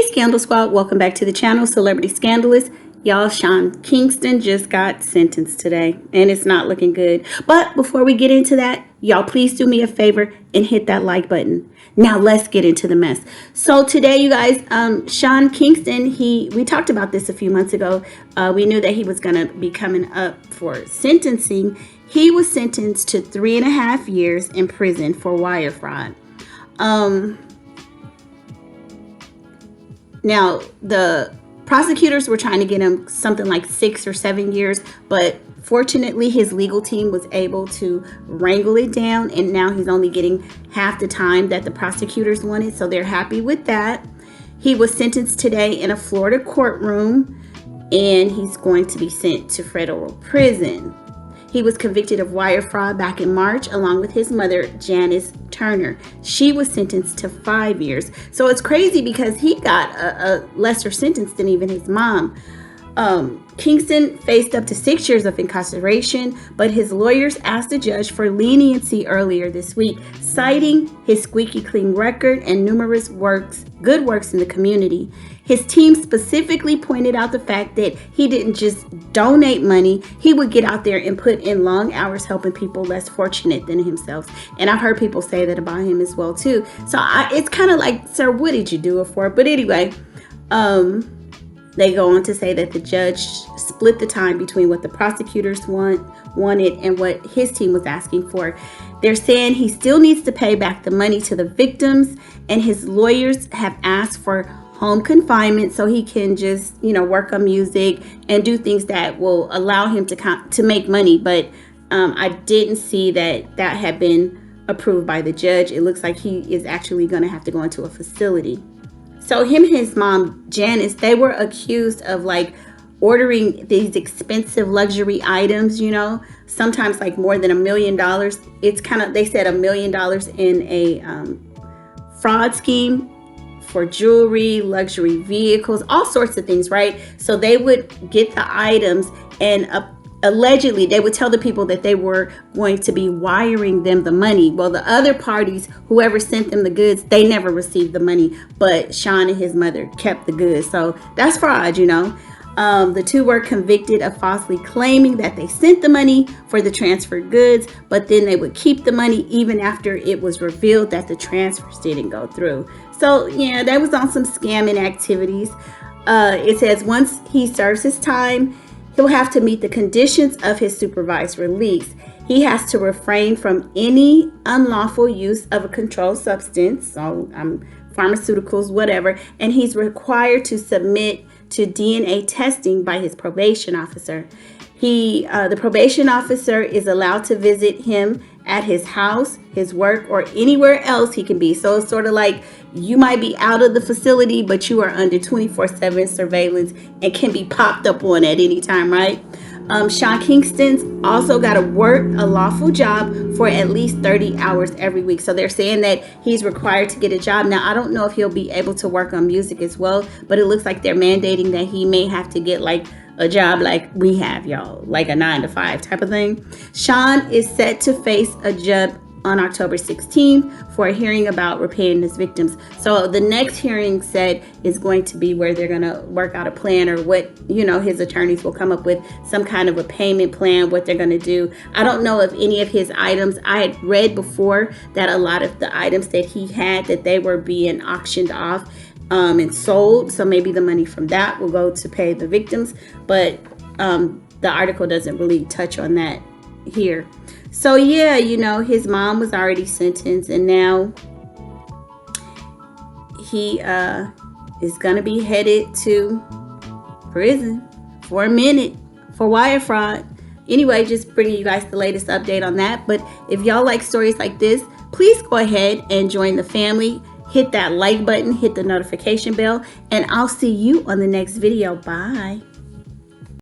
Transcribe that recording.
Hey Scandal Squad, welcome back to the channel, Celebrity Scandalous. Y'all, Sean Kingston just got sentenced today, and it's not looking good. But before we get into that, y'all please do me a favor and hit that like button. Now let's get into the mess. So today, you guys, Sean Kingston, we talked about this a few months ago. We knew that he was going to be coming up for sentencing. He was sentenced to 3.5 years in prison for wire fraud. Now, the prosecutors were trying to get him something like 6 or 7 years, but fortunately his legal team was able to wrangle it down, and now he's only getting half the time that the prosecutors wanted, so they're happy with that. He was sentenced today in a Florida courtroom, and he's going to be sent to federal prison. He was convicted of wire fraud back in March, along with his mother, Janice Turner. She was sentenced to 5 years. So it's crazy because he got a lesser sentence than even his mom. Kingston faced up to 6 years of incarceration, but his lawyers asked the judge for leniency earlier this week, citing his squeaky clean record and numerous good works in the community. His team specifically pointed out the fact that he didn't just donate money, he would get out there and put in long hours helping people less fortunate than himself. And I've heard people say that about him as well too. So it's kind of like, sir, what did you do it for? But anyway, they go on to say that the judge split the time between what the prosecutors wanted and what his team was asking for. They're saying he still needs to pay back the money to the victims, and his lawyers have asked for home confinement so he can just, work on music and do things that will allow him to make money. But I didn't see that had been approved by the judge. It looks like he is actually going to have to go into a facility. So him and his mom, Janice, they were accused of ordering these expensive luxury items, sometimes like more than $1 million. It's they said $1 million in a fraud scheme for jewelry, luxury vehicles, all sorts of things, right? So they would get the items and allegedly they would tell the people that they were going to be wiring them the money. Well, the other parties, whoever sent them the goods, they never received the money, but Sean and his mother kept the goods. So that's fraud, The two were convicted of falsely claiming that they sent the money for the transferred goods, but then they would keep the money even after it was revealed that the transfers didn't go through. So yeah, that was on some scamming activities. It says once he serves his time, he'll have to meet the conditions of his supervised release. He has to refrain from any unlawful use of a controlled substance, so pharmaceuticals, whatever, and he's required to submit to DNA testing by his probation officer. The probation officer is allowed to visit him at his house, his work, or anywhere else he can be. So it's sort of like you might be out of the facility, but you are under 24/7 surveillance and can be popped up on at any time, right? Sean Kingston's also got to work a lawful job for at least 30 hours every week. So they're saying that he's required to get a job. Now, I don't know if he'll be able to work on music as well, but it looks like they're mandating that he may have to get a job like we have, y'all, like a 9-to-5 type of thing. Sean is set to face a judge on October 16th for a hearing about repaying his victims. So the next hearing said is going to be where they're going to work out a plan, or what, his attorneys will come up with some kind of a payment plan, what they're going to do. I don't know if any of his items, I had read before that a lot of the items that he had, that they were being auctioned off and sold. So maybe the money from that will go to pay the victims. But the article doesn't really touch on that here. So yeah, his mom was already sentenced, and now he is going to be headed to prison for a minute for wire fraud. Anyway, just bringing you guys the latest update on that. But if y'all like stories like this, please go ahead and join the family. Hit that like button, hit the notification bell, and I'll see you on the next video. Bye.